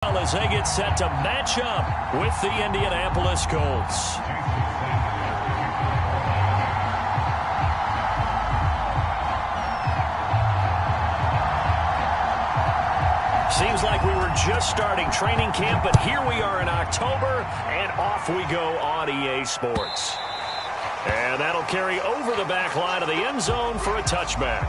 As they get set to match up with the Indianapolis Colts. Seems like we were just starting training camp, but here we are in October, and off we go on EA Sports. And that'll carry over the back line of the end zone for a touchback.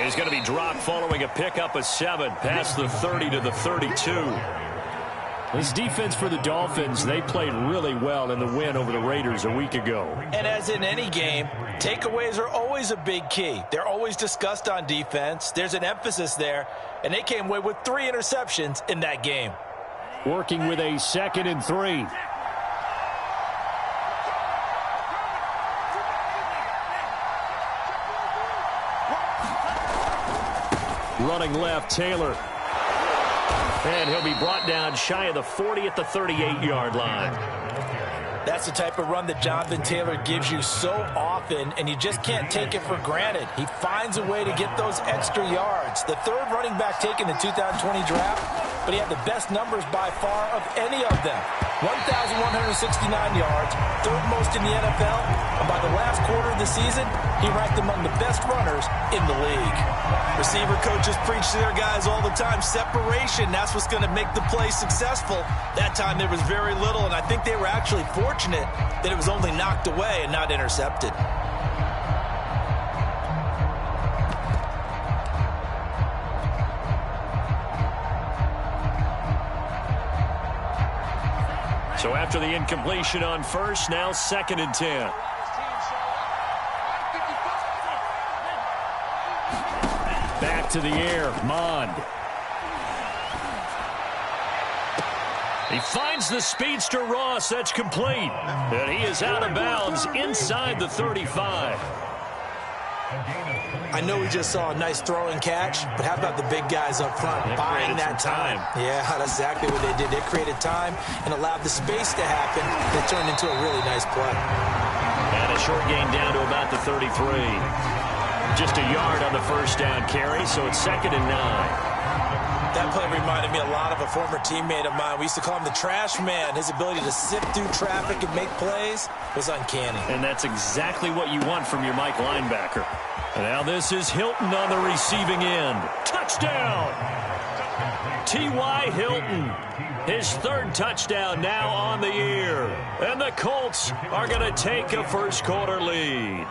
He's going to be dropped following a pickup of 7 past the 30 to the 32. This defense for the Dolphins, they played really well in the win over the Raiders a week ago. And as in any game, takeaways are always a big key. They're always discussed on defense. There's an emphasis there, and they came away with 3 interceptions in that game. Working with a 2nd and 3. Running left, Taylor. And he'll be brought down shy of the 40 at the 38-yard line. That's the type of run that Jonathan Taylor gives you so often, and you just can't take it for granted. He finds a way to get those extra yards. The 3rd running back taken in the 2020 draft, but he had the best numbers by far of any of them. 1,169 yards, 3rd most in the NFL, and by the last quarter of the season, he ranked among the best runners in the league. Receiver coaches preach to their guys all the time. Separation, that's what's going to make the play successful. That time there was very little, and I think they were actually fortunate that it was only knocked away and not intercepted. So after the incompletion on first, now 2nd and 10. Back to the air, Mond. He finds the speedster Ross. That's complete. And he is out of bounds inside the 35. I know we just saw a nice throw and catch, but how about the big guys up front buying that time? Yeah, that's exactly what they did. They created time and allowed the space to happen. That turned into a really nice play. And a short gain down to about the 33. Just a yard on the first down carry, so it's 2nd and 9. That play reminded me a lot of a former teammate of mine. We used to call him the trash man. His ability to sift through traffic and make plays was uncanny. And that's exactly what you want from your Mike linebacker. And now this is Hilton on the receiving end. Touchdown! T.Y. Hilton. His 3rd touchdown now on the year. And the Colts are going to take a first-quarter lead.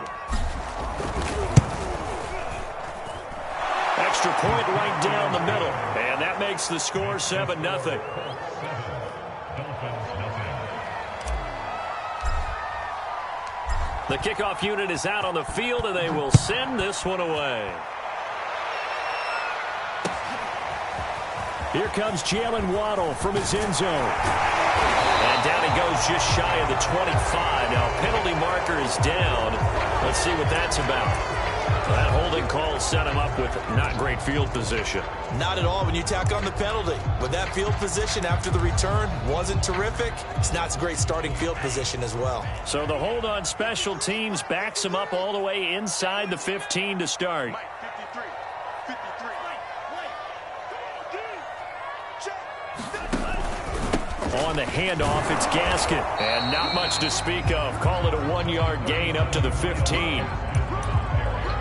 Extra point right down the middle. And that makes the score 7-0. The kickoff unit is out on the field, and they will send this one away. Here comes Jalen Waddle from his end zone. And down he goes just shy of the 25. Now, penalty marker is down. Let's see what that's about. That holding call set him up with not great field position. Not at all when you tack on the penalty. With that field position after the return wasn't terrific, it's not a great starting field position as well. So the hold on special teams backs him up all the way inside the 15 to start. On the handoff, it's Gaskin. And not much to speak of. Call it a 1-yard gain up to the 15.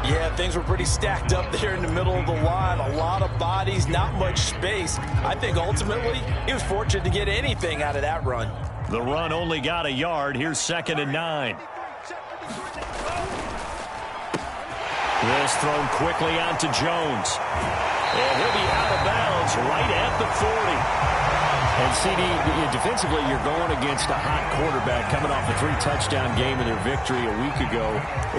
Yeah, things were pretty stacked up there in the middle of the line. A lot of bodies, not much space. I think ultimately he was fortunate to get anything out of that run. The run only got a yard. Here's 2nd and 9. This thrown quickly out to Jones. And he'll be out of bounds right at the 40. And CD, defensively, you're going against a hot quarterback coming off a 3-touchdown game in their victory a week ago.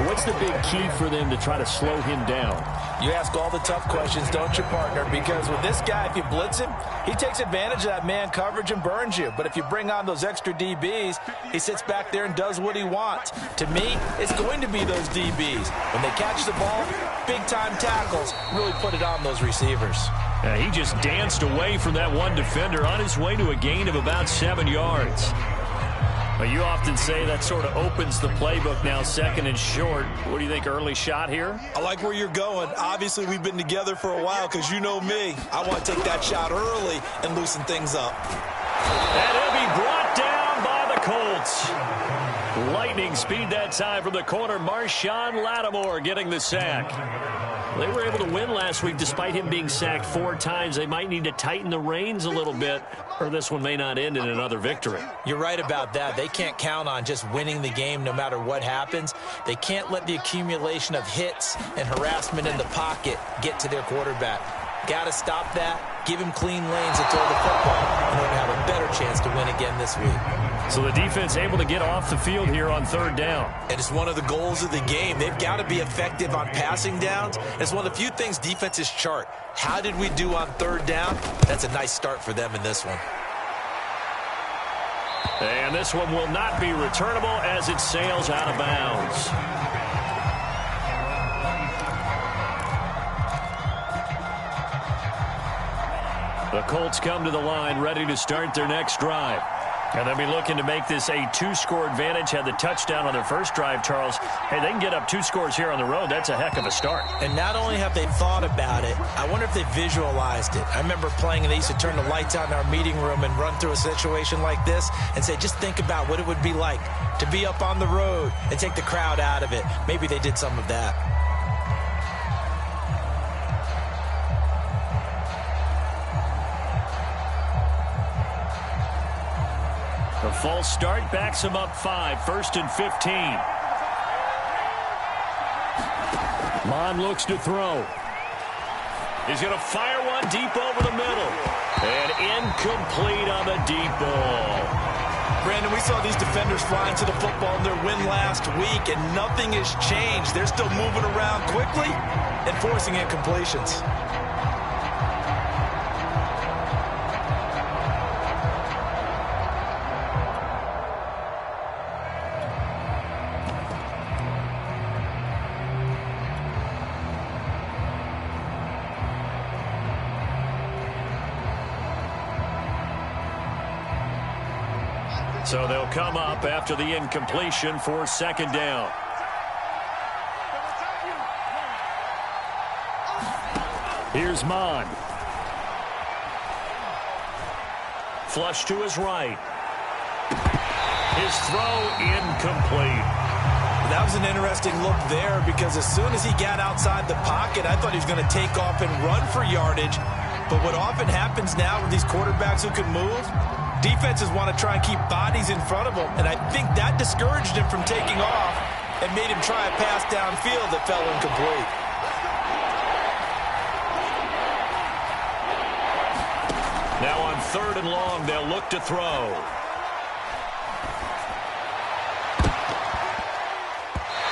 What's the big key for them to try to slow him down? You ask all the tough questions, don't you, partner? Because with this guy, if you blitz him, he takes advantage of that man coverage and burns you. But if you bring on those extra DBs, he sits back there and does what he wants. To me, it's going to be those DBs. When they catch the ball, big-time tackles really put it on those receivers. He just danced away from that one defender on his way to a gain of about 7 yards. Well, you often say that sort of opens the playbook now, 2nd and short. What do you think, early shot here? I like where you're going. Obviously, we've been together for a while because you know me. I want to take that shot early and loosen things up. And he'll be brought down by the Colts. Lightning speed that time from the corner. Marshawn Lattimore getting the sack. They were able to win last week despite him being sacked 4 times. They might need to tighten the reins a little bit, or this one may not end in another victory. You're right about that. They can't count on just winning the game no matter what happens. They can't let the accumulation of hits and harassment in the pocket get to their quarterback. Got to stop that. Give him clean lanes to throw the football in order to have a better chance to win again this week. So the defense able to get off the field here on 3rd down. And it's one of the goals of the game. They've got to be effective on passing downs. It's one of the few things defenses chart. How did we do on 3rd down? That's a nice start for them in this one. And this one will not be returnable as it sails out of bounds. The Colts come to the line ready to start their next drive. And they'll be looking to make this a 2-score advantage. Had the touchdown on their first drive, Charles. Hey, they can get up 2 scores here on the road. That's a heck of a start. And not only have they thought about it, I wonder if they visualized it. I remember playing, and they used to turn the lights out in our meeting room and run through a situation like this and say, just think about what it would be like to be up on the road and take the crowd out of it. Maybe they did some of that. The false start backs him up 5, 1st and 15. Mon looks to throw. He's going to fire one deep over the middle. And incomplete on the deep ball. Brandon, we saw these defenders flying to the football in their win last week, and nothing has changed. They're still moving around quickly and forcing incompletions. So they'll come up after the incompletion for 2nd down. Here's Mon. Flush to his right. His throw incomplete. That was an interesting look there because as soon as he got outside the pocket, I thought he was going to take off and run for yardage. But what often happens now with these quarterbacks who can move, defenses want to try and keep bodies in front of them, and I think that discouraged him from taking off and made him try a pass downfield that fell incomplete. Now on 3rd and long, they'll look to throw.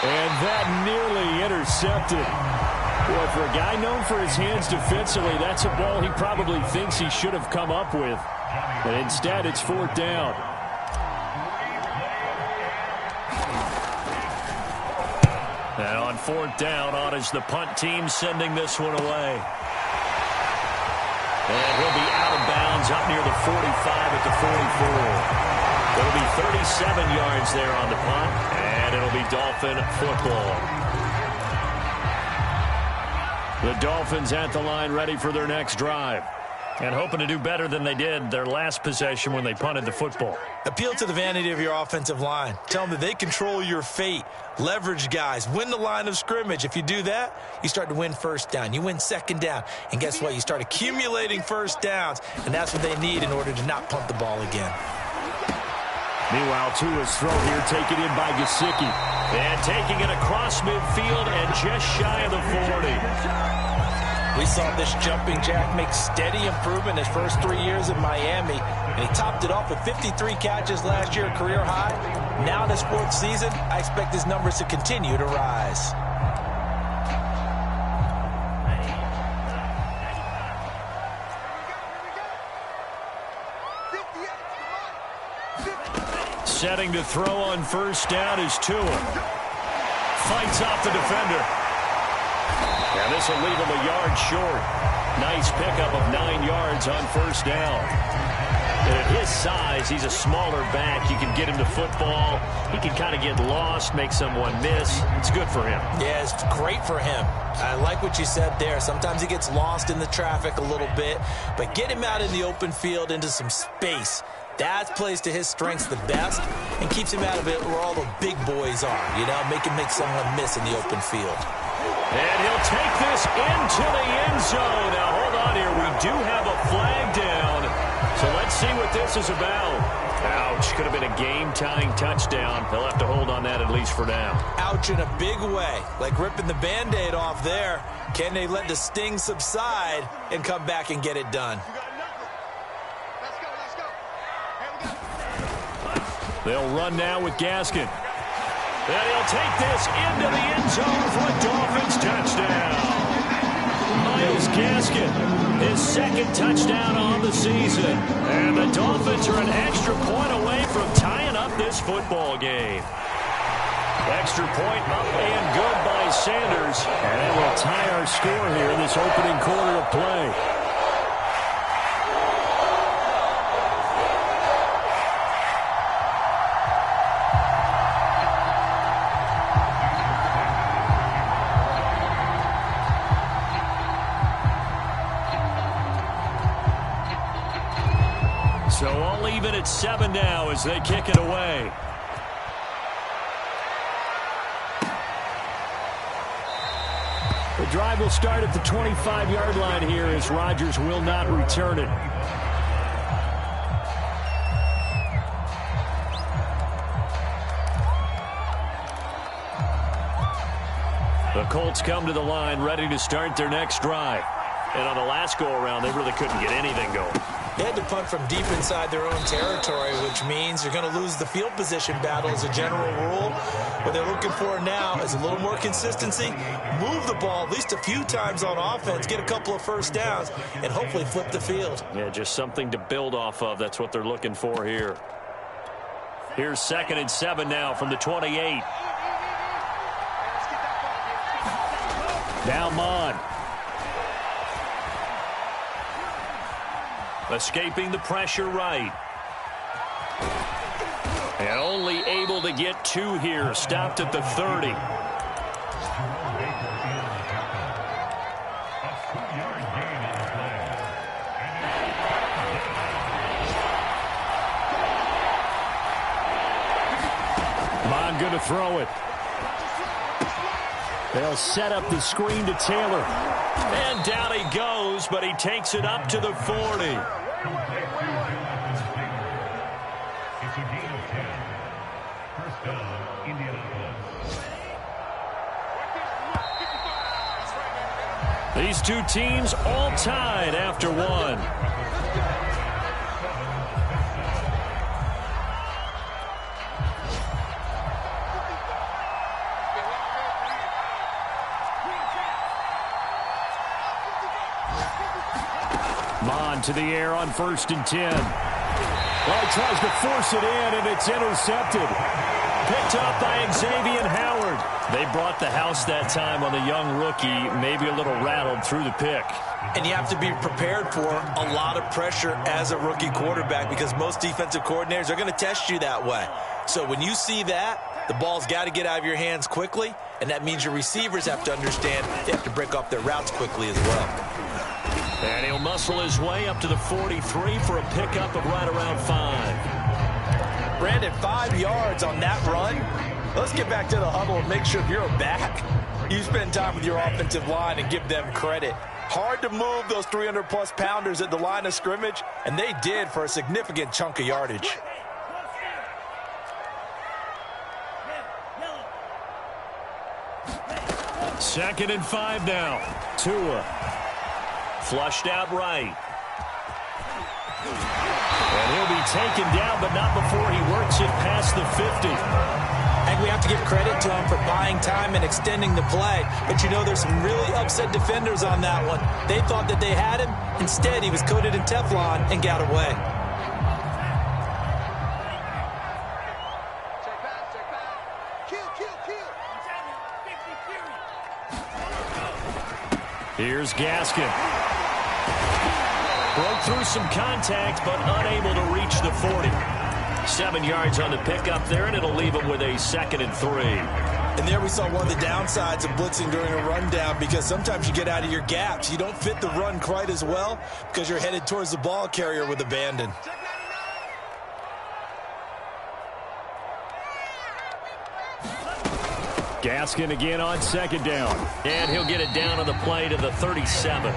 And that nearly intercepted. Boy, for a guy known for his hands defensively, that's a ball he probably thinks he should have come up with. But instead, it's 4th down. And on 4th down, on is the punt team sending this one away. And he'll be out of bounds up near the 45 at the 44. It'll be 37 yards there on the punt, and it'll be Dolphin football. The Dolphins at the line ready for their next drive. And hoping to do better than they did their last possession when they punted the football. Appeal to the vanity of your offensive line. Tell them that they control your fate. Leverage guys. Win the line of scrimmage. If you do that, you start to win 1st down. You win 2nd down. And guess what? You start accumulating 1st downs. And that's what they need in order to not punt the ball again. Meanwhile, Tua's throw here taken in by Gesicki. And taking it across midfield and just shy of the 40. We saw this jumping jack make steady improvement his first 3 years in Miami, and he topped it off with 53 catches last year, career high. Now in this fourth season, I expect his numbers to continue to rise. Setting to throw on first down is Tua. Fights off the defender. And this will leave him a yard short. Nice pickup of 9 yards on first down. And at his size, he's a smaller back. You can get him to football. He can kind of get lost, make someone miss. It's good for him. Yeah, it's great for him. I like what you said there. Sometimes he gets lost in the traffic a little bit, but get him out in the open field into some space. That plays to his strengths the best and keeps him out of it where all the big boys are, you know, make someone miss in the open field. And he'll take this into the end zone. Now, hold on here. We do have a flag down. So let's see what this is about. Ouch. Could have been a game-tying touchdown. They'll have to hold on that at least for now. Ouch in a big way. Like ripping the Band-Aid off there. Can they let the sting subside and come back and get it done? They'll run now with Gaskin. And he'll take this into the end zone for a Dolphins touchdown. Myles Gaskin, his second touchdown on the season. And the Dolphins are an extra point away from tying up this football game. Extra point up and good by Sanders. And it will tie our score here in this opening quarter of play. So all even at 7 now as they kick it away. The drive will start at the 25-yard line here as Rodgers will not return it. The Colts come to the line ready to start their next drive. And on the last go-around, they really couldn't get anything going. They had to punt from deep inside their own territory, which means you're going to lose the field position battle as a general rule. What they're looking for now is a little more consistency, move the ball at least a few times on offense, get a couple of first downs, and hopefully flip the field. Yeah, just something to build off of. That's what they're looking for here. Here's 2nd and 7 now from the 28. Now Mon. Escaping the pressure right. And only able to get 2 here. Stopped at the 30. Mon going to throw it. They'll set up the screen to Taylor. And down he goes, but he takes it up to the 40. These two teams all tied after 1. Mon to the air on 1st and 10. Well, he tries to force it in, and it's intercepted. Picked up by Xavier Howard. They brought the house that time on the young rookie, maybe a little rattled through the pick. And you have to be prepared for a lot of pressure as a rookie quarterback because most defensive coordinators are going to test you that way. So when you see that, the ball's got to get out of your hands quickly, and that means your receivers have to understand they have to break off their routes quickly as well. And he'll muscle his way up to the 43 for a pickup of right around 5. Brandon, 5 yards on that run. Let's get back to the huddle and make sure if you're a back, you spend time with your offensive line and give them credit. Hard to move those 300-plus pounders at the line of scrimmage, and they did for a significant chunk of yardage. Second and 5 now. Tua. Flushed out right. And he'll be taken down, but not before he works it past the 50. I think we have to give credit to him for buying time and extending the play. But you know, there's some really upset defenders on that one. They thought that they had him. Instead, he was coated in Teflon and got away. Here's Gaskin. Broke through some contact, but unable to reach the 40. 7 yards on the pickup there, and it'll leave him with a 2nd and 3. And there we saw one of the downsides of blitzing during a rundown, because sometimes you get out of your gaps. You don't fit the run quite as well because you're headed towards the ball carrier with abandon. Gaskin again on 2nd down. And he'll get it down on the play to the 37.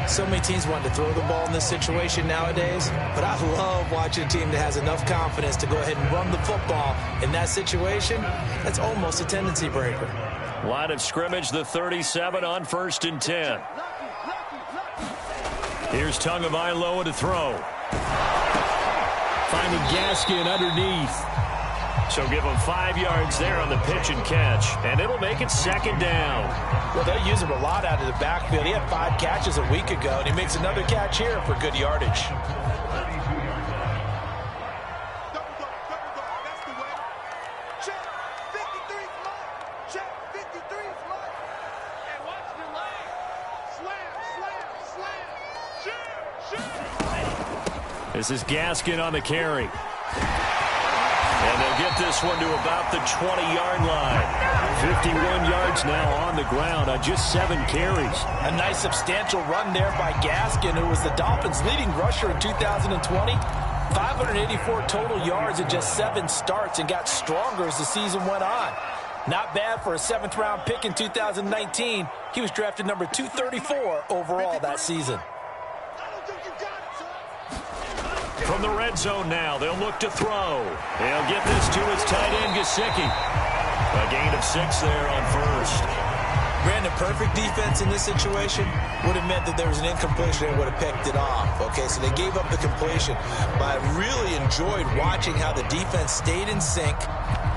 So many teams want to throw the ball in this situation nowadays, but I love watching a team that has enough confidence to go ahead and run the football. In that situation, that's almost a tendency breaker. Line of scrimmage, the 37 on 1st and 10. Here's Tagovailoa to throw. Finding Gaskin underneath. So give him 5 yards there on the pitch and catch, and it'll make it 2nd down. Well, they'll use him a lot out of the backfield. He had 5 catches a week ago, and he makes another catch here for good yardage. This is Gaskin on the carry. And they'll get this one to about the 20-yard line. 51 yards now on the ground on just 7 carries. A nice substantial run there by Gaskin, who was the Dolphins' leading rusher in 2020. 584 total yards in just 7 starts, and got stronger as the season went on. Not bad for a 7th-round pick in 2019. He was drafted number 234 overall that season. From the red zone now, they'll look to throw. They'll get this to his tight end, Gesicki. A gain of 6 there on 1st. Brandon, perfect defense in this situation would have meant that there was an incompletion and would have picked it off. Okay, so they gave up the completion. But I really enjoyed watching how the defense stayed in sync,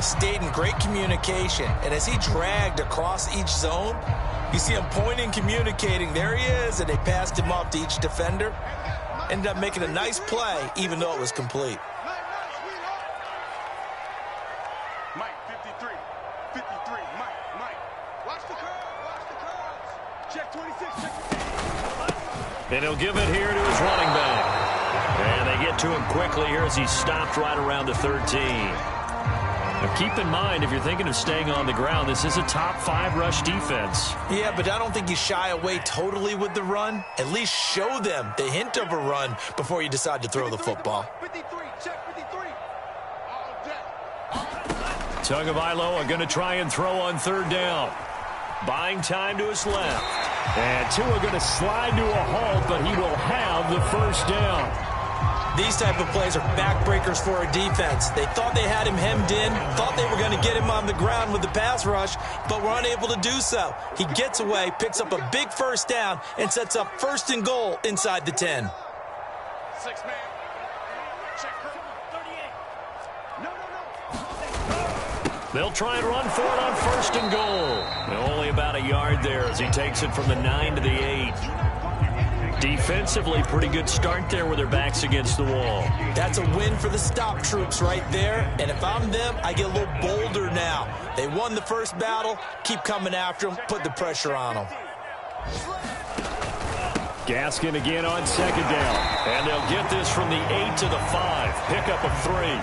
stayed in great communication. And as he dragged across each zone, you see him pointing, communicating. There he is, and they passed him off to each defender. Ended up making a nice play, even though it was complete. Mike, 53, Mike. Watch the curls. Check 26, check 26. And he'll give it here to his running back. And they get to him quickly here as he's stopped right around the 13. Now keep in mind, if you're thinking of staying on the ground, this is a top 5 rush defense. Yeah, but I don't think you shy away totally with the run. At least show them the hint of a run before you decide to throw the football. 53, check 53. All day. Tagovailoa going to try and throw on 3rd down. Buying time to his left. And Tua going to slide to a halt, but he will have the 1st down. These type of plays are backbreakers for a defense. They thought they had him hemmed in, thought they were going to get him on the ground with the pass rush, but were unable to do so. He gets away, picks up a big 1st down, and sets up 1st and goal inside the 10. 6 man. Check 38. No. They'll try and run for it on 1st and goal. Only about a yard there as he takes it from the 9 to the 8. Defensively, pretty good start there with their backs against the wall. That's a win for the stop troops right there. And if I'm them, I get a little bolder now. They won the first battle. Keep coming after them. Put the pressure on them. Gaskin again on 2nd down. And they'll get this from the 8 to the 5. Pickup of 3.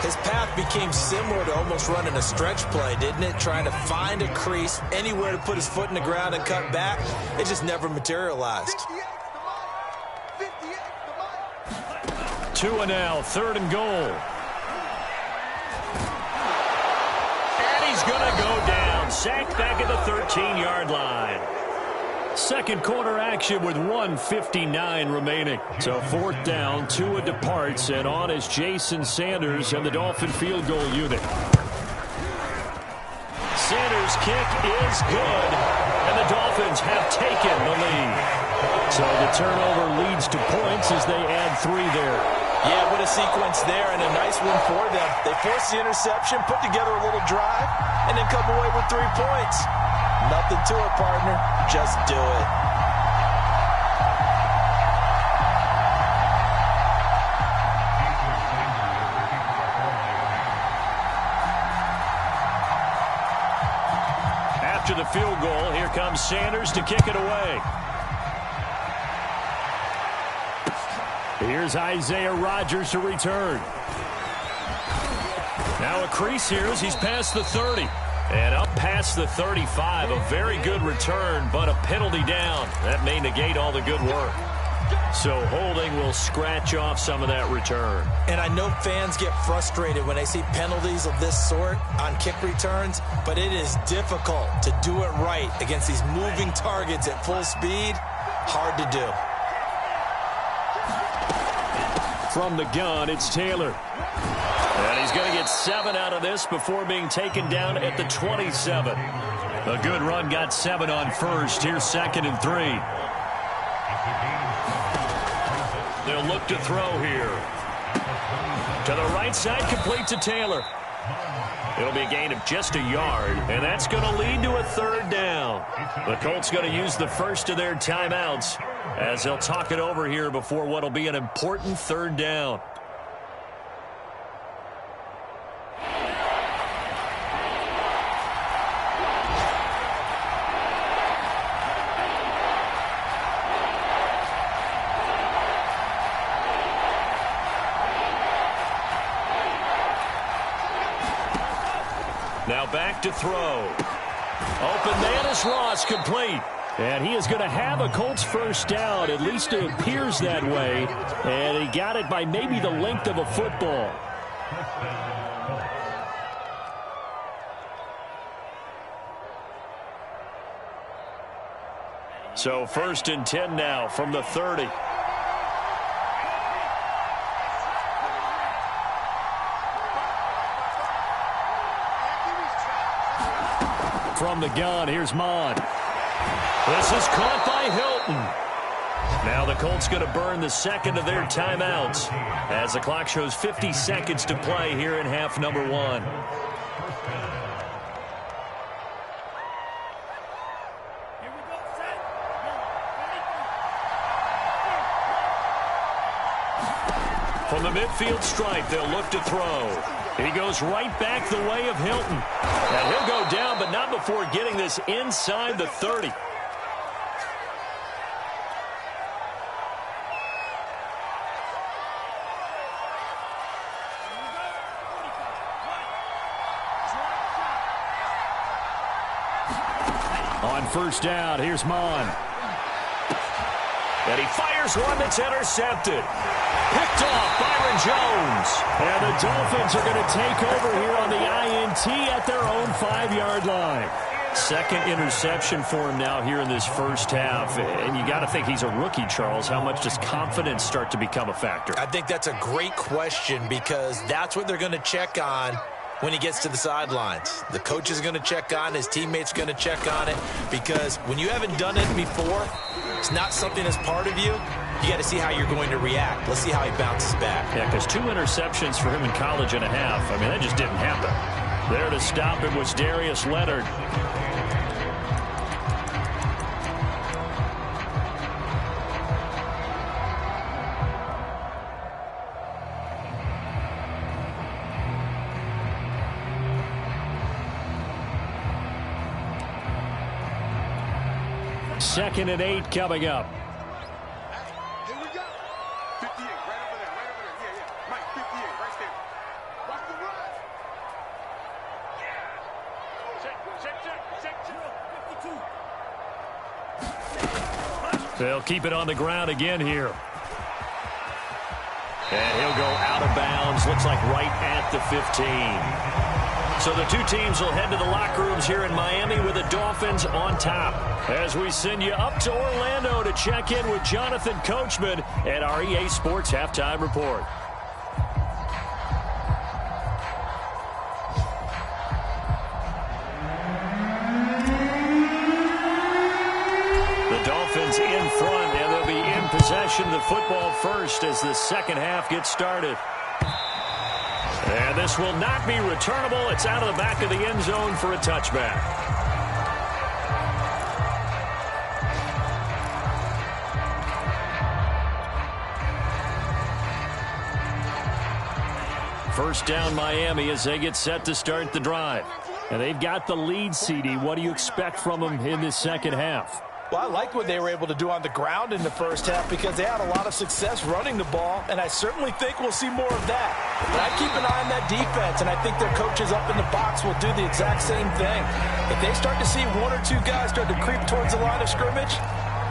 His path became similar to almost running a stretch play, didn't it? Trying to find a crease, anywhere to put his foot in the ground and cut back. It just never materialized. Tua now, 3rd and goal. And he's going to go down. Sacked back at the 13-yard line. Second quarter action with 1:59 remaining. So 4th down, Tua departs, and on is Jason Sanders and the Dolphin field goal unit. Sanders' kick is good, and the Dolphins have taken the lead. So the turnover leads to points as they add 3 there. Yeah, what a sequence there, and a nice one for them. They force the interception, put together a little drive, and then come away with 3 points. Nothing to it, partner. Just do it. After the field goal, here comes Sanders to kick it away. Here's Isaiah Rodgers to return. Now a crease here as he's past the 30. And up past the 35. A very good return, but a penalty down. That may negate all the good work. So holding will scratch off some of that return. And I know fans get frustrated when they see penalties of this sort on kick returns, but it is difficult to do it right against these moving targets at full speed. Hard to do. From the gun, it's Taylor. And he's going to get 7 out of this before being taken down at the 27. A good run got 7 on first. Here's 2nd and 3. They'll look to throw here. To the right side, complete to Taylor. It'll be a gain of just a yard, and that's going to lead to a 3rd down. The Colts going to use the first of their timeouts as they'll talk it over here before what will be an important 3rd down. Now back to throw. Open man is Ross, complete. And he is going to have a Colts first down. At least it appears that way. And he got it by maybe the length of a football. So 1st and 10 now from the 30. From the gun, here's Mon. This is caught by Hilton. Now the Colts going to burn the 2nd of their timeouts as the clock shows 50 seconds to play here in half number 1. From the midfield stripe, they'll look to throw. He goes right back the way of Hilton. And he'll go down, but not before getting this inside the 30. On first down, here's Mon. And he fires one that's intercepted. Picked off Byron Jones. And the Dolphins are going to take over here on the INT at their own 5-yard line. 2nd interception for him now here in this first half. And you got to think he's a rookie, Charles. How much does confidence start to become a factor? I think that's a great question because that's what they're going to check on when he gets to the sidelines. The coach is going to check on, his teammates going to check on it, because when you haven't done it before, it's not something that's part of you. You got to see how you're going to react. Let's see how he bounces back. Yeah, because 2 interceptions for him in college and a half. I mean, that just didn't happen. There to stop him was Darius Leonard. Second and 8 coming up. Here we go. 58, right over there, right over there. Yeah. Mike, 58, right there. Watch the run. Check. 52. They'll keep it on the ground again here. And he'll go out of bounds. Looks like right at the 15. So the 2 teams will head to the locker rooms here in Miami with the Dolphins on top. As we send you up to Orlando to check in with Jonathan Coachman at our EA Sports Halftime Report. The Dolphins in front, and they'll possession of the football first as the second half gets started. And this will not be returnable. It's out of the back of the end zone for a touchback. First down Miami as they get set to start the drive. And they've got the lead, CD. What do you expect from them in this second half? Well, I like what they were able to do on the ground in the first half because they had a lot of success running the ball, and I certainly think we'll see more of that. But I keep an eye on that defense, and I think their coaches up in the box will do the exact same thing. If they start to see one or two guys start to creep towards the line of scrimmage,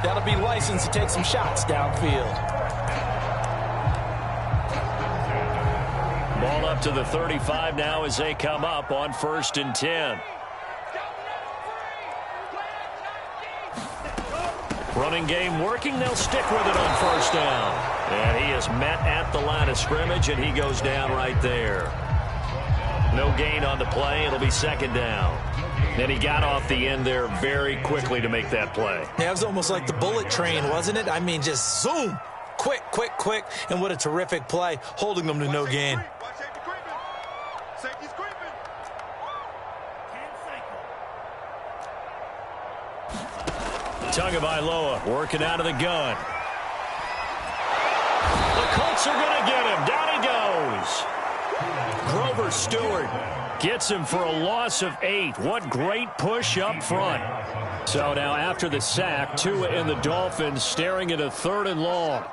that'll be license to take some shots downfield. Ball up to the 35 now as they come up on 1st and 10. Running game working. They'll stick with it on 1st down. And he is met at the line of scrimmage, and he goes down right there. No gain on the play. It'll be 2nd down. And he got off the end there very quickly to make that play. Yeah, it was almost like the bullet train, wasn't it? I mean, just zoom. Quick, quick, quick. And what a terrific play, holding them to no gain. Tagovailoa working out of the gun. The Colts are going to get him. Down he goes. Grover Stewart gets him for a loss of 8. What great push up front. So now after the sack, Tua and the Dolphins staring at a 3rd and long.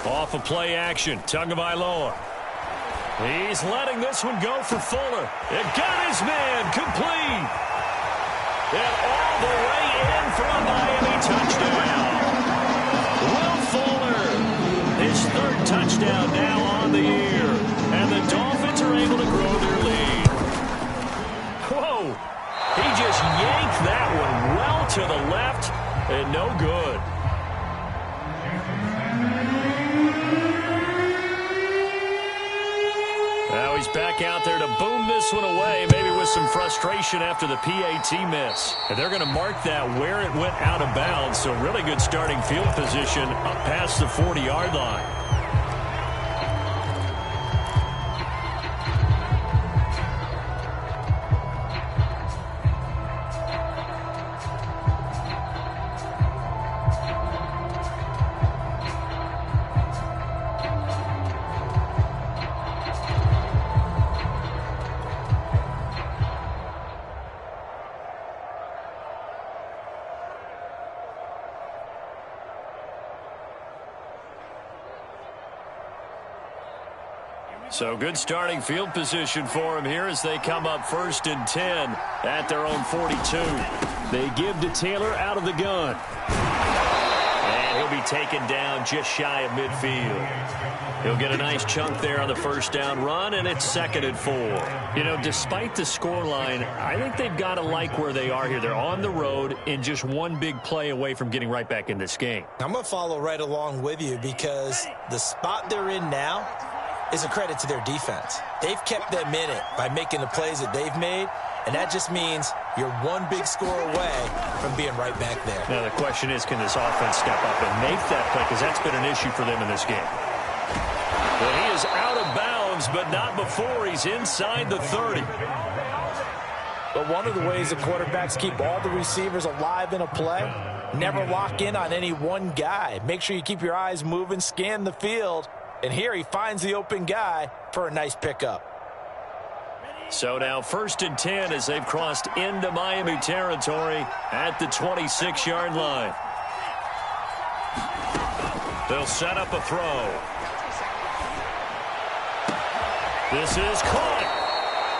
Off of play action, Tagovailoa. He's letting this one go for Fuller. It got his man complete. And all the way in for a Miami touchdown. Will Fuller, his 3rd touchdown now on the year. And the Dolphins are able to grow their lead. Whoa. He just yanked that one well to the left and no good. Now he's back out there to boom this one away, maybe with some frustration after the PAT miss. And they're going to mark that where it went out of bounds, so really good starting field position up past the 40-yard line. So good starting field position for him here as they come up 1st and 10 at their own 42. They give to Taylor out of the gun. And he'll be taken down just shy of midfield. He'll get a nice chunk there on the 1st down run, and it's 2nd and 4. You know, despite the scoreline, I think they've got to like where they are here. They're on the road and just one big play away from getting right back in this game. I'm going to follow right along with you because the spot they're in now is a credit to their defense. They've kept them in it by making the plays that they've made, and that just means you're one big score away from being right back there. Now the question is, can this offense step up and make that play? Because that's been an issue for them in this game. Well, he is out of bounds, but not before he's inside the 30. But one of the ways the quarterbacks keep all the receivers alive in a play, never lock in on any one guy. Make sure you keep your eyes moving, scan the field. And here he finds the open guy for a nice pickup. So now 1st and 10 as they've crossed into Miami territory at the 26-yard line. They'll set up a throw. This is caught.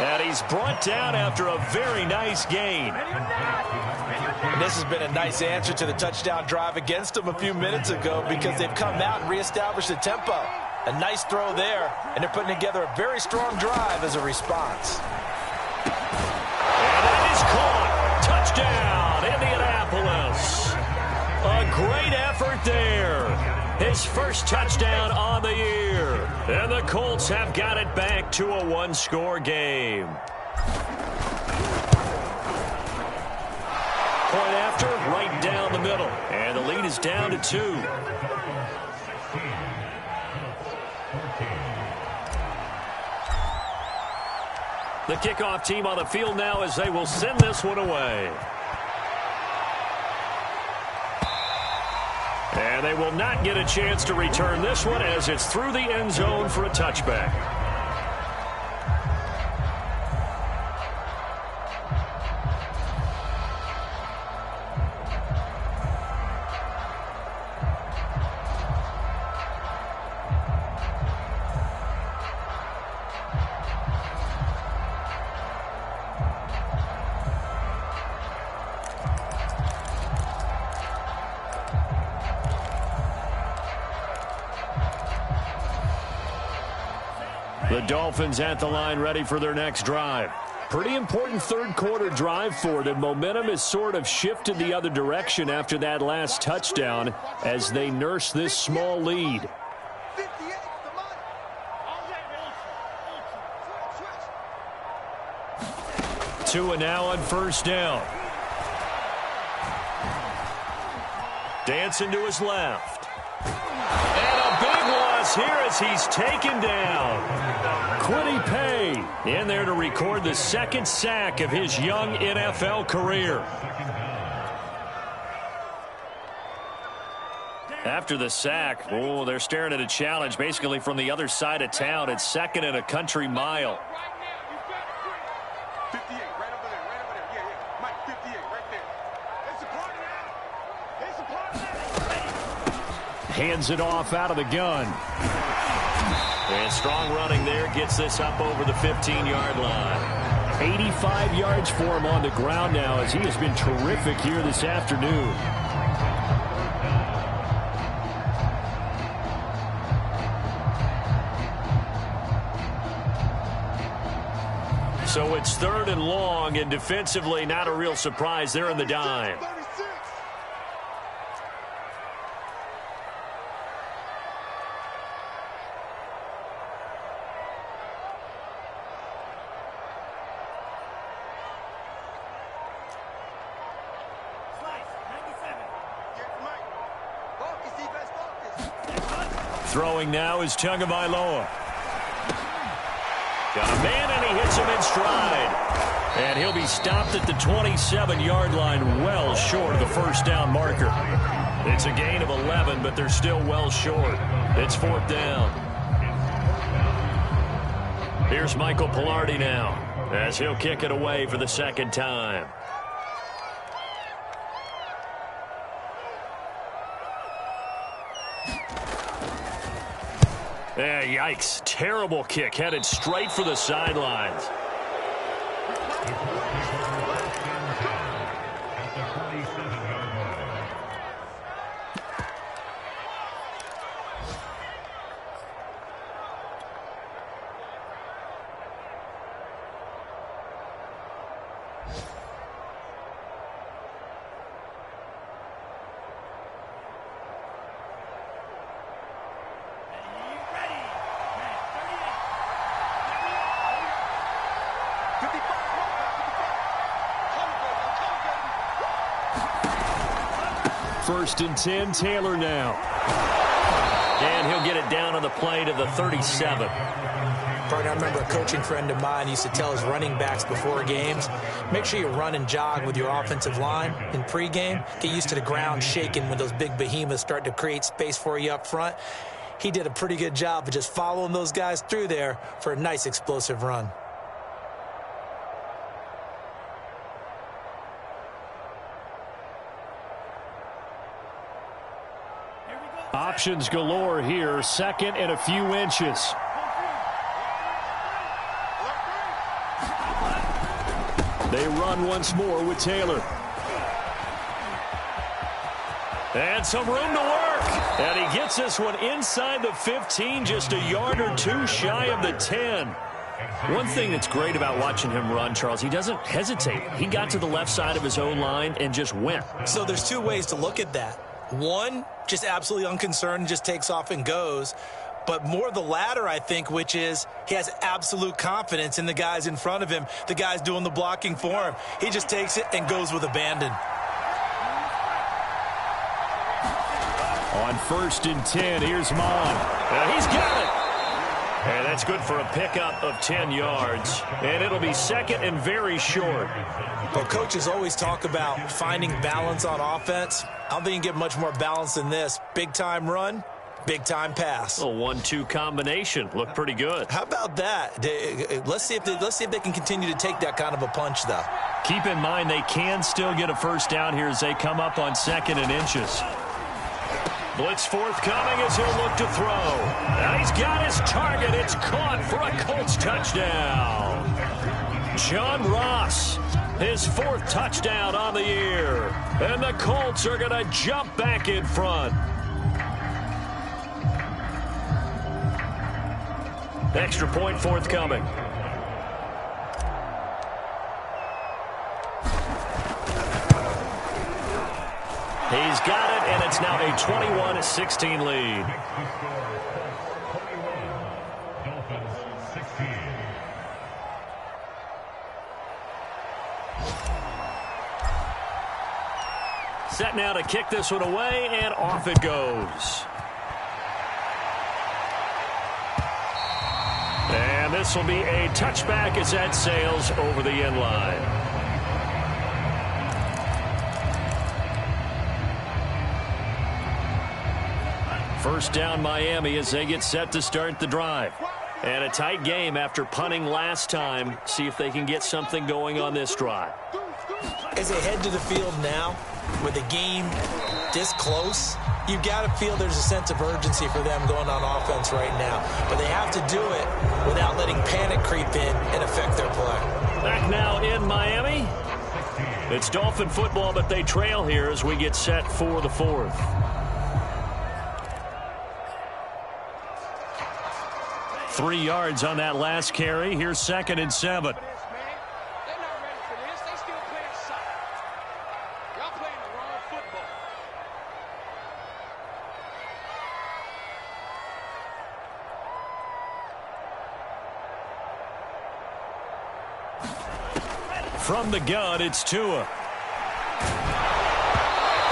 And he's brought down after a very nice gain. And this has been a nice answer to the touchdown drive against them a few minutes ago because they've come out and reestablished the tempo. A nice throw there, and they're putting together a very strong drive as a response. And that is caught. Touchdown, Indianapolis. A great effort there. His first touchdown on the year. And the Colts have got it back to a one-score game. is down to 2. The kickoff team on the field now as they will send this one away. And they will not get a chance to return this one as it's through the end zone for a touchback. The Dolphins at the line ready for their next drive. Pretty important third quarter drive for them. Momentum has sort of shifted the other direction after that last touchdown as they nurse this small lead. 2 now on first down. Dancing to his left. And a big loss here as he's taken down. Quiddy Pay in there to record the second sack of his young NFL career. After the sack, they're staring at a challenge basically from the other side of town. It's second and a country mile. 58, right over there, right over there. Yeah, yeah. Mike, 58, right there. It's a party now. It's a party now. Hands it off out of the gun. And strong running there gets this up over the 15-yard line. 85 yards for him on the ground now as he has been terrific here this afternoon. So it's 3rd and long, and defensively not a real surprise. They're in the dime. Throwing now is Tagovailoa. Got a man, and he hits him in stride. And he'll be stopped at the 27-yard line, well short of the first down marker. It's a gain of 11, but they're still well short. It's 4th down. Here's Michael Pilardi now as he'll kick it away for the second time. Yikes. Terrible kick headed straight for the sidelines. First and 10, Taylor now. And he'll get it down on the play to the 37. Partner, I remember a coaching friend of mine used to tell his running backs before games, make sure you run and jog with your offensive line in pregame. Get used to the ground shaking when those big behemoths start to create space for you up front. He did a pretty good job of just following those guys through there for a nice explosive run. Options galore here. 2nd and a few inches. They run once more with Taylor. And some room to work. And he gets this one inside the 15, just a yard or two shy of the 10. One thing that's great about watching him run, Charles, he doesn't hesitate. He got to the left side of his own line and just went. So there's two ways to look at that. One, just absolutely unconcerned, just takes off and goes. But more the latter, I think, which is he has absolute confidence in the guys in front of him, the guys doing the blocking for him. He just takes it and goes with abandon. On 1st and 10, here's Mon. He's got it. And that's good for a pickup of 10 yards. And it'll be second and very short. Well, coaches always talk about finding balance on offense. I don't think you can get much more balance than this. Big-time run, big-time pass. A 1-2 combination. Looked pretty good. How about that? Let's see if they can continue to take that kind of a punch, though. Keep in mind they can still get a first down here as they come up on 2nd and inches. Blitz forthcoming as he'll look to throw. Now he's got his target. It's caught for a Colts touchdown. John Ross, his 4th touchdown on the year. And the Colts are going to jump back in front. Extra point forthcoming. He's got it, and it's now a 21-16 lead. Set now to kick this one away, and off it goes. And this will be a touchback as that sails over the end line. First down Miami as they get set to start the drive. And a tight game after punting last time. See if they can get something going on this drive. As they head to the field now, with the game this close, you've got to feel there's a sense of urgency for them going on offense right now. But they have to do it without letting panic creep in and affect their play. Back now in Miami. It's Dolphin football, but they trail here as we get set for the 4th. Three yards on that last carry. Here's 2nd and 7. From the gun, it's Tua.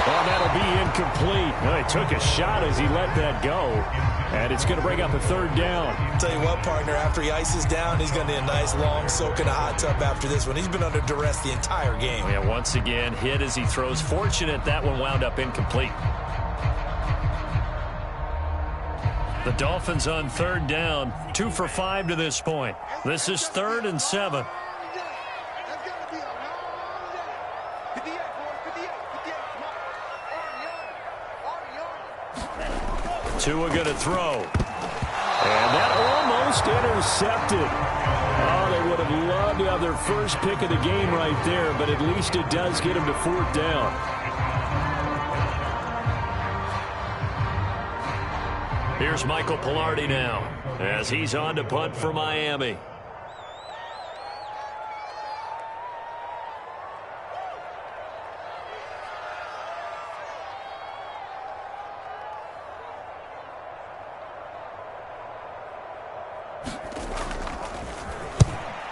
Oh, that'll be incomplete. Well, he took a shot as he let that go. And it's going to bring up a 3rd down. Tell you what, partner, after he ices down, he's going to need a nice long soak in a hot tub after this one. He's been under duress the entire game. Yeah, once again, hit as he throws. Fortunate that one wound up incomplete. The Dolphins on 3rd down, 2 for 5 to this point. This is 3rd and 7. Tua going to throw. And that almost intercepted. Oh, they would have loved to have their first pick of the game right there, but at least it does get them to 4th down. Here's Michael Pilardi now as he's on to punt for Miami.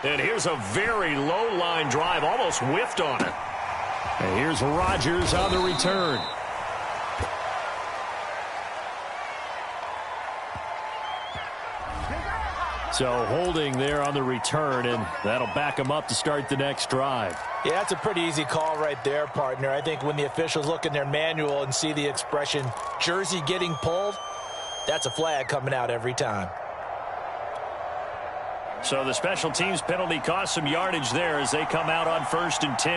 And here's a very low line drive, almost whiffed on it. And here's Rodgers on the return. So holding there on the return, and that'll back him up to start the next drive. Yeah, that's a pretty easy call right there, partner. I think when the officials look in their manual and see the expression jersey getting pulled, that's a flag coming out every time. So the special teams penalty cost some yardage there as they come out on 1st and 10.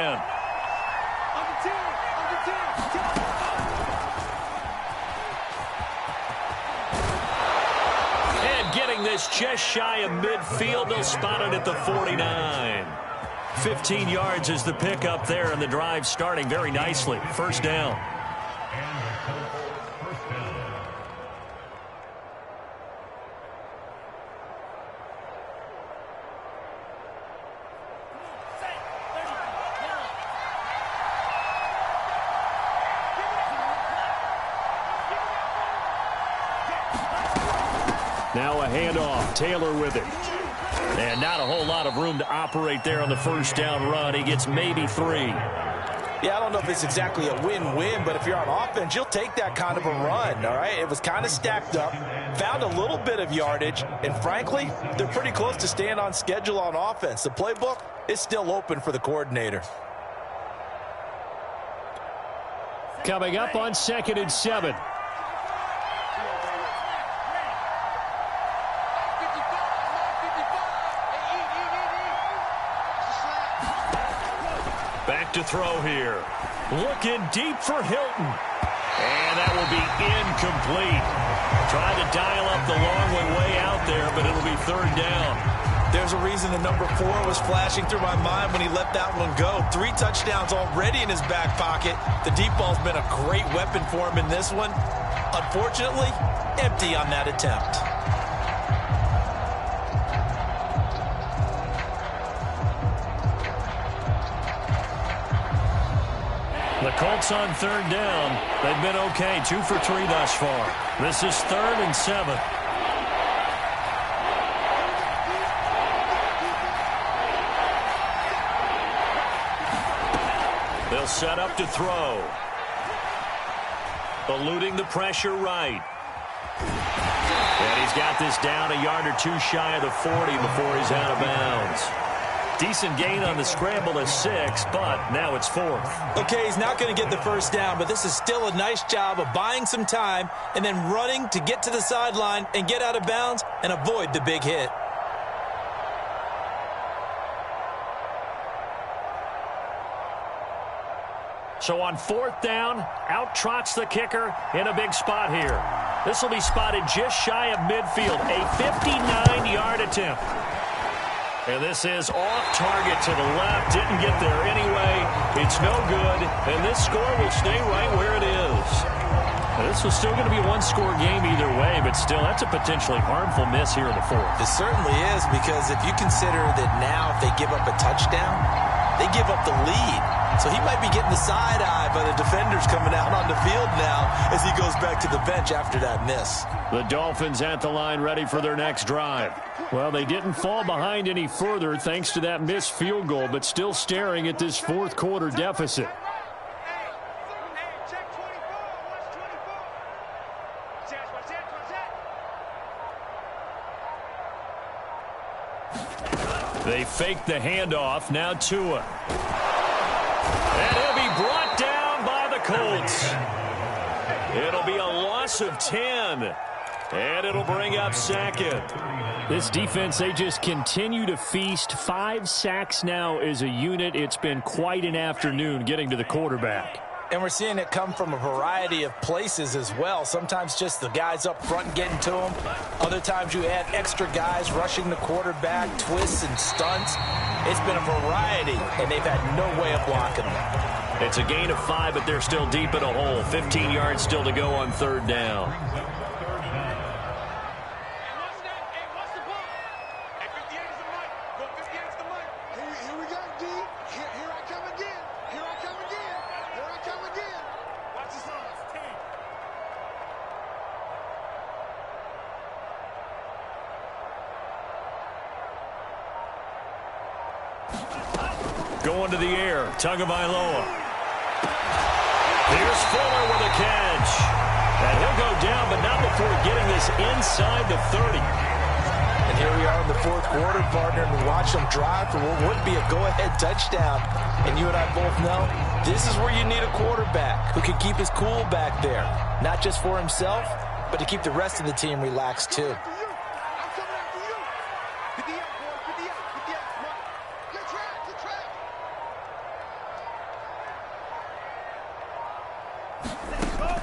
And getting this just shy of midfield, they'll spot it at the 49. 15 yards is the pickup there, and the drive starting very nicely. 1st down. Now a handoff. Taylor with it. And not a whole lot of room to operate there on the 1st down run. He gets maybe 3. Yeah, I don't know if it's exactly a win-win, but if you're on offense, you'll take that kind of a run, all right? It was kind of stacked up, found a little bit of yardage, and frankly, they're pretty close to staying on schedule on offense. The playbook is still open for the coordinator. Coming up on 2nd and 7. Back to throw here. Looking deep for Hilton. And that will be incomplete. Trying to dial up the long way out there, but it'll be 3rd down. There's a reason the number 4 was flashing through my mind when he let that one go. 3 touchdowns already in his back pocket. The deep ball's been a great weapon for him in this one. Unfortunately, empty on that attempt. The Colts on 3rd down. They've been okay, 2 for 3 thus far. This is 3rd and 7. They'll set up to throw. Eluding the pressure right. And he's got this down a yard or 2 shy of the 40 before he's out of bounds. Decent gain on the scramble of 6, but now it's 4th. Okay, he's not going to get the first down, but this is still a nice job of buying some time and then running to get to the sideline and get out of bounds and avoid the big hit. So on 4th down, out trots the kicker in a big spot here. This will be spotted just shy of midfield, a 59-yard attempt. And this is off target to the left. Didn't get there anyway. It's no good. And this score will stay right where it is. Now, this was still going to be a one-score game either way, but still, that's a potentially harmful miss here in the 4th. It certainly is, because if you consider that now if they give up a touchdown, they give up the lead. So he might be getting the side-eye by the defenders coming out on the field now as he goes back to the bench after that miss. The Dolphins at the line ready for their next drive. Well, they didn't fall behind any further thanks to that missed field goal, but still staring at this 4th quarter deficit. They fake the handoff. Now Tua. And he'll be brought down by the Colts. It'll be a loss of 10. And it'll bring up 2nd. This defense, they just continue to feast. 5 sacks now as a unit. It's been quite an afternoon getting to the quarterback. And we're seeing it come from a variety of places as well. Sometimes just the guys up front getting to him. Other times you add extra guys rushing the quarterback, twists and stunts. It's been a variety, and they've had no way of blocking them. It's a gain of 5, but they're still deep in a hole. 15 yards still to go on 3rd down. Going to the air, Tagovailoa. Here's Fuller with a catch. And he'll go down, but not before getting this inside the 30. And here we are in the 4th quarter, partner, and we watch them drive for what would be a go-ahead touchdown. And you and I both know this is where you need a quarterback who can keep his cool back there. Not just for himself, but to keep the rest of the team relaxed too.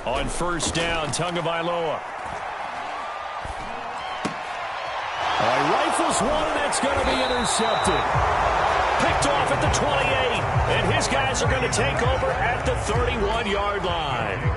On 1st down, Tagovailoa. Rifles one, and that's going to be intercepted. Picked off at the 28, and his guys are going to take over at the 31-yard line.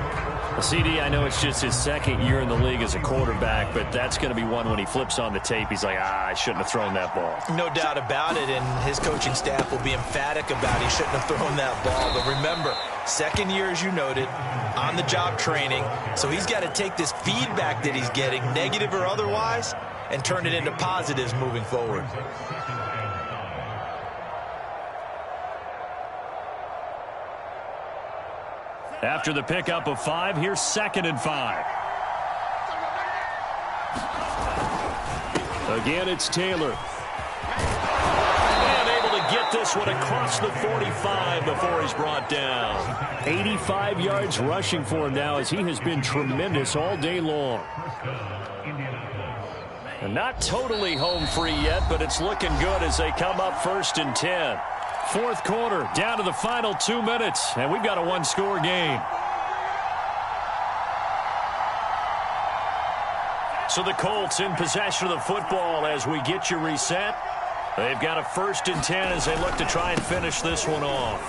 CD, I know it's just his 2nd year in the league as a quarterback, but that's going to be one when he flips on the tape. He's like, I shouldn't have thrown that ball. No doubt about it, and his coaching staff will be emphatic about he shouldn't have thrown that ball. But remember, 2nd year, as you noted, on-the-job training, so he's got to take this feedback that he's getting, negative or otherwise, and turn it into positives moving forward. After the pickup of 5, here's 2nd and 5. Again, it's Taylor. And able to get this one across the 45 before he's brought down. 85 yards rushing for him now as he has been tremendous all day long. And not totally home free yet, but it's looking good as they come up 1st and 10. 4th quarter, down to the final 2 minutes, and we've got a one-score game. So the Colts in possession of the football as we get you reset. They've got a 1st and 10 as they look to try and finish this one off.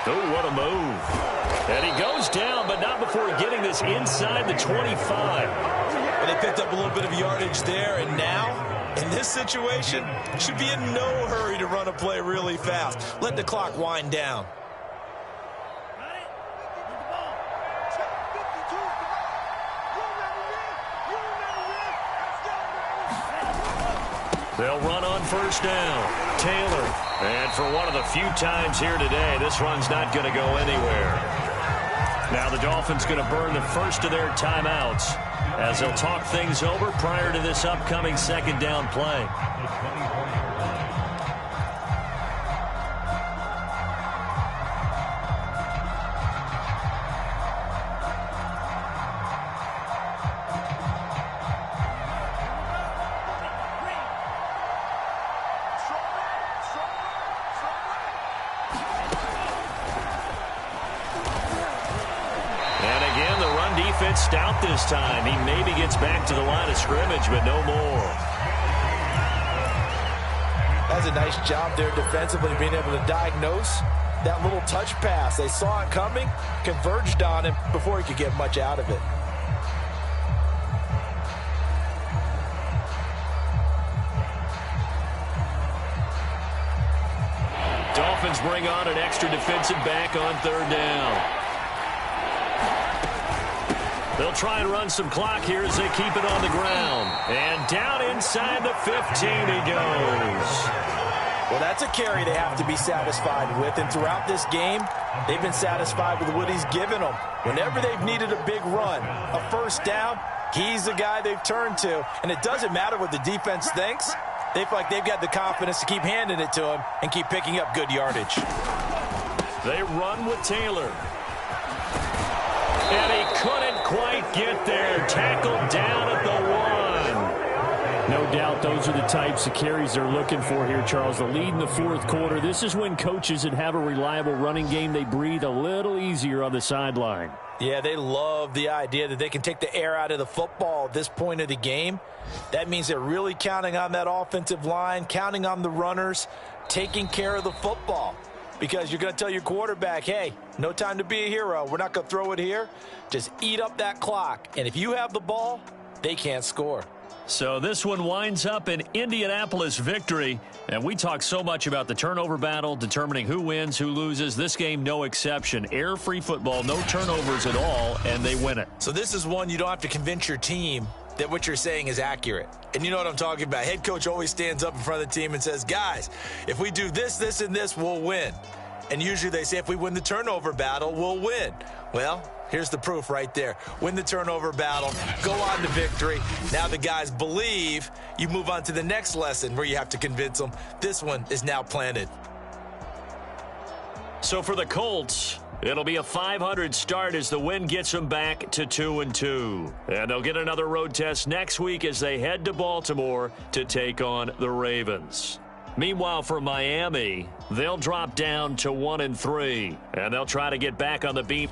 Oh, what a move. And he goes down, but not before getting this inside the 25. And they picked up a little bit of yardage there, and now, in this situation, should be in no hurry to run a play really fast. Let the clock wind down. They'll run on 1st down. Taylor. And for one of the few times here today, this run's not going to go anywhere. Now the Dolphins going to burn the first of their timeouts as they'll talk things over prior to this upcoming 2nd down play. Stout this time. He maybe gets back to the line of scrimmage, but no more. That's a nice job there defensively, being able to diagnose that little touch pass. They saw it coming, converged on him before he could get much out of it. Dolphins bring on an extra defensive back on 3rd down. They'll try and run some clock here as they keep it on the ground. And down inside the 15 he goes. Well, that's a carry they have to be satisfied with. And throughout this game, they've been satisfied with what he's given them. Whenever they've needed a big run, a 1st down, he's the guy they've turned to. And it doesn't matter what the defense thinks. They feel like they've got the confidence to keep handing it to him and keep picking up good yardage. They run with Taylor. And he couldn't quite get there. Tackled down at the 1. No doubt those are the types of carries they're looking for here, Charles. The lead in the 4th quarter. This is when coaches that have a reliable running game, they breathe a little easier on the sideline. Yeah, they love the idea that they can take the air out of the football at this point of the game. That means they're really counting on that offensive line, counting on the runners, taking care of the football. Because you're going to tell your quarterback, hey, no time to be a hero. We're not going to throw it here. Just eat up that clock. And if you have the ball, they can't score. So this one winds up an Indianapolis victory. And we talk so much about the turnover battle, determining who wins, who loses. This game, no exception. Air-free football, no turnovers at all, and they win it. So this is one you don't have to convince your team that what you're saying is accurate. And you know what I'm talking about. Head coach always stands up in front of the team and says, guys, if we do this, this, and this, we'll win. And usually they say if we win the turnover battle, we'll win. Well, here's the proof right there. Win the turnover battle, go on to victory. Now the guys believe. You move on to the next lesson where you have to convince them. This one is now planted. So for the Colts, it'll be a 500 start as the win gets them back to 2-2. And they'll get another road test next week as they head to Baltimore to take on the Ravens. Meanwhile, for Miami, they'll drop down to 1-3, and they'll try to get back on the beat